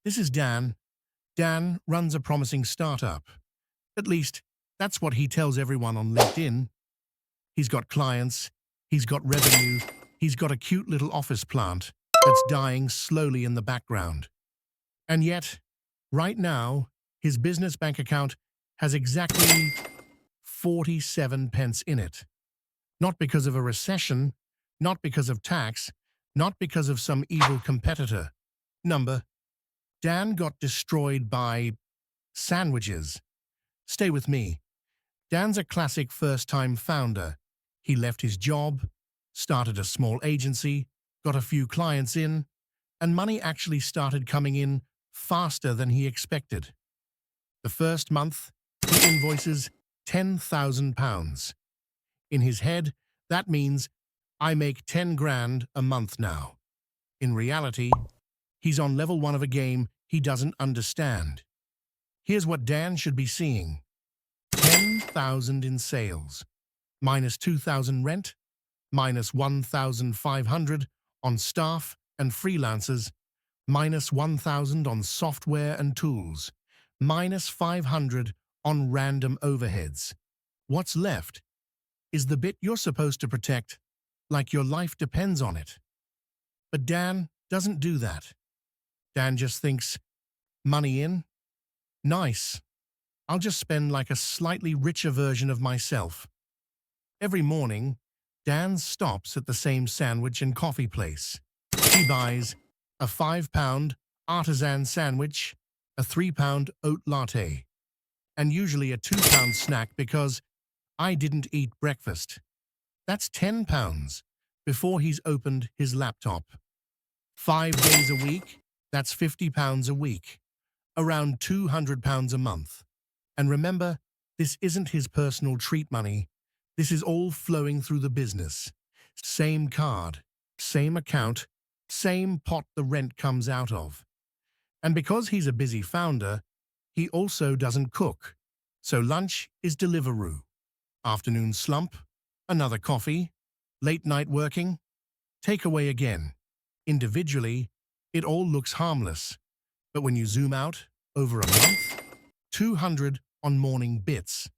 This is Dan. Dan runs a promising startup. At least, that's what he tells everyone on LinkedIn. He's got clients, he's got revenue, he's got a cute little office plant that's dying slowly in the background. And yet, right now, his business bank account has exactly 47 pence in it. Not because of a recession, not because of tax, not because of some evil competitor. Dan got destroyed by sandwiches. Stay with me. Dan's a classic first-time founder. He left his job, started a small agency, got a few clients in, and money actually started coming in faster than he expected. The first month, he invoices £10,000. In his head, that means, I make 10 grand a month now. In reality, he's on level 1 of a game he doesn't understand. Here's what Dan should be seeing. 10,000 in sales, minus 2,000 rent, minus 1,500 on staff and freelancers, minus 1,000 on software and tools, minus 500 on random overheads. What's left is the bit you're supposed to protect, like your life depends on it. But Dan doesn't do that. Dan just thinks, money in? Nice. I'll just spend like a slightly richer version of myself. Every morning, Dan stops at the same sandwich and coffee place. He buys a £5 artisan sandwich, a £3 oat latte, and usually a £2 snack because I didn't eat breakfast. That's £10 before he's opened his laptop. 5 days a week, that's £50 a week, around £200 a month. And remember, this isn't his personal treat money. This is all flowing through the business. Same card, same account, same pot the rent comes out of. And because he's a busy founder, he also doesn't cook. So lunch is Deliveroo. Afternoon slump, another coffee, late night working, takeaway again. Individually, it all looks harmless. But when you zoom out over a month, 200 on morning bits,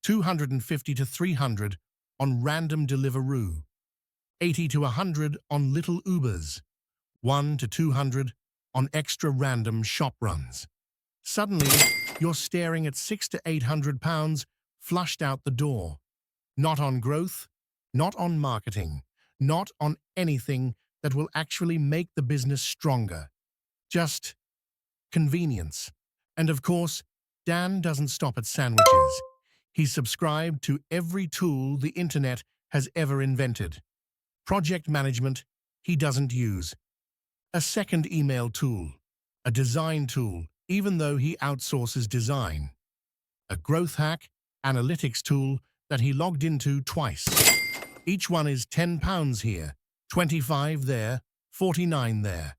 250 to 300 on random Deliveroo, 80 to 100 on little Ubers, 1 to 200 on extra random shop runs. Suddenly, you're staring at £600 to £800 flushed out the door. Not on growth, not on marketing, not on anything that will actually make the business stronger. Just convenience. And of course, Dan doesn't stop at sandwiches. He's subscribed to every tool the internet has ever invented. Project management, he doesn't use. A second email tool. A design tool, even though he outsources design. A growth hack, analytics tool that he logged into twice. Each one is £10 here, 25 there, 49 there.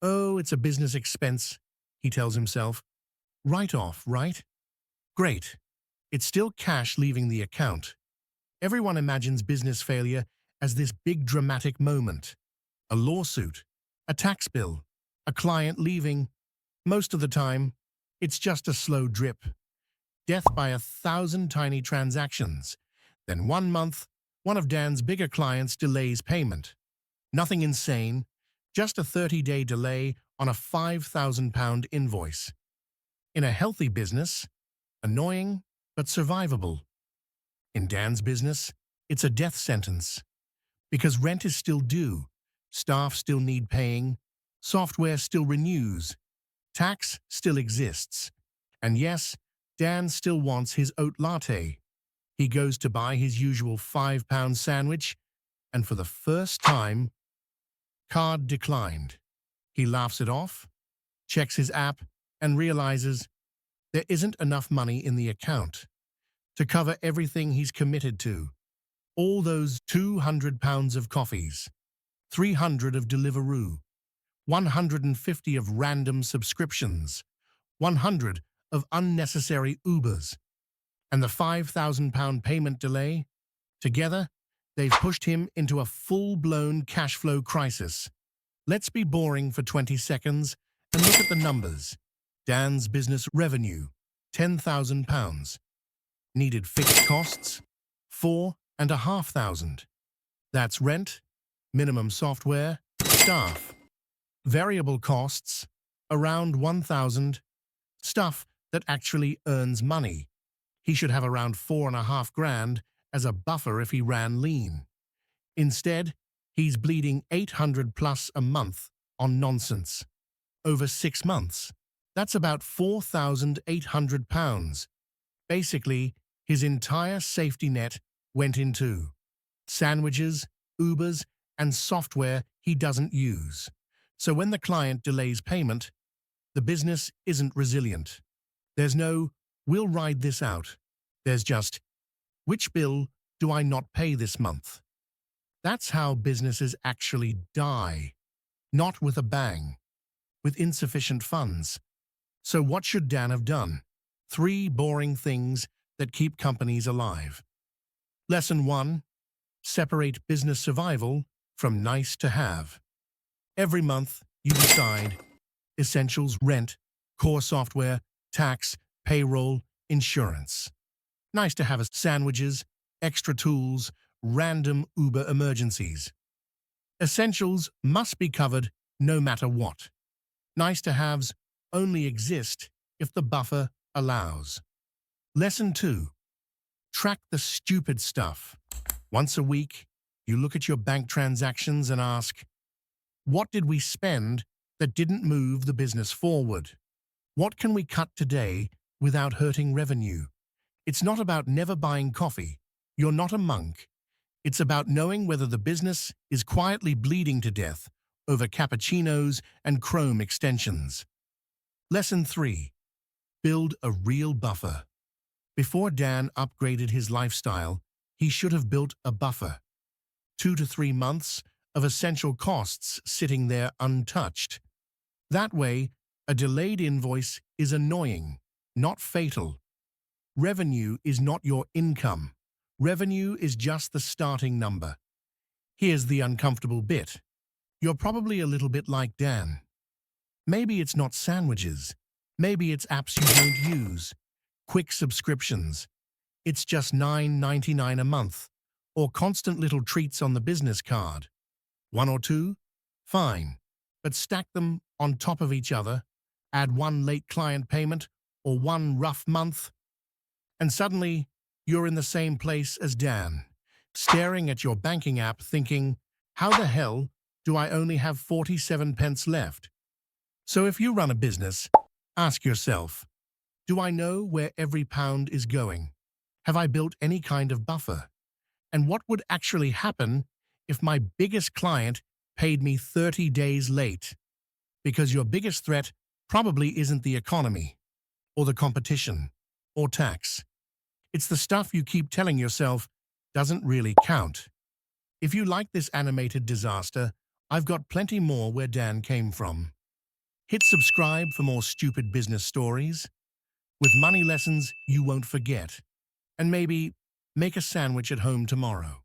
Oh, it's a business expense, he tells himself. Write-off, right? Great. It's still cash leaving the account. Everyone imagines business failure as this big dramatic moment. A lawsuit, a tax bill, a client leaving. Most of the time, it's just a slow drip. Death by 1,000 tiny transactions. Then 1 month, one of Dan's bigger clients delays payment. Nothing insane, just a 30-day delay on a £5,000 invoice. In a healthy business, annoying but survivable. In Dan's business, it's a death sentence. Because rent is still due, staff still need paying, software still renews, tax still exists. And yes, Dan still wants his oat latte. He goes to buy his usual £5 sandwich, and for the first time, card declined. He laughs it off, checks his app, and realizes there isn't enough money in the account to cover everything he's committed to. All those £200 of coffees, 300 of Deliveroo, 150 of random subscriptions, 100 of unnecessary Ubers, and the £5,000 payment delay. Together, they've pushed him into a full-blown cash flow crisis. Let's be boring for 20 seconds And look at the numbers. Dan's business revenue, £10,000. Needed fixed costs, 4,500. That's rent, minimum software, staff. Variable costs, around 1,000. Stuff that actually earns money. He should have around 4.5 grand as a buffer if he ran lean. Instead, he's bleeding 800 plus a month on nonsense. Over 6 months, that's about £4,800. Basically, his entire safety net went into sandwiches, Ubers, and software he doesn't use. So when the client delays payment, the business isn't resilient. There's no, we'll ride this out. There's just, which bill do I not pay this month? That's how businesses actually die. Not with a bang, with insufficient funds. So what should Dan have done? 3 boring things that keep companies alive. Lesson 1. Separate business survival from nice to have. Every month, you decide essentials, rent, core software, tax, payroll, insurance. Nice to have sandwiches, extra tools, random Uber emergencies. Essentials must be covered no matter what. Nice to haves only exist if the buffer allows. Lesson 2. Track the stupid stuff. Once a week, you look at your bank transactions and ask, what did we spend that didn't move the business forward? What can we cut today without hurting revenue? It's not about never buying coffee. You're not a monk. It's about knowing whether the business is quietly bleeding to death over cappuccinos and Chrome extensions. Lesson 3. Build a real buffer. Before Dan upgraded his lifestyle, he should have built a buffer. 2 to 3 months of essential costs sitting there untouched. That way, a delayed invoice is annoying, not fatal. Revenue is not your income. Revenue is just the starting number. Here's the uncomfortable bit. You're probably a little bit like Dan. Maybe it's not sandwiches. Maybe it's apps you don't use. Quick subscriptions. It's just $9.99 a month. Or constant little treats on the business card. 1 or 2? Fine. But stack them on top of each other. Add 1 late client payment or 1 rough month. And suddenly, you're in the same place as Dan, staring at your banking app thinking, how the hell do I only have 47 pence left? So if you run a business, ask yourself, do I know where every pound is going? Have I built any kind of buffer? And what would actually happen if my biggest client paid me 30 days late? Because your biggest threat probably isn't the economy, or the competition, or tax. It's the stuff you keep telling yourself doesn't really count. If you like this animated disaster, I've got plenty more where Dan came from. Hit subscribe for more stupid business stories, with money lessons you won't forget. And maybe make a sandwich at home tomorrow.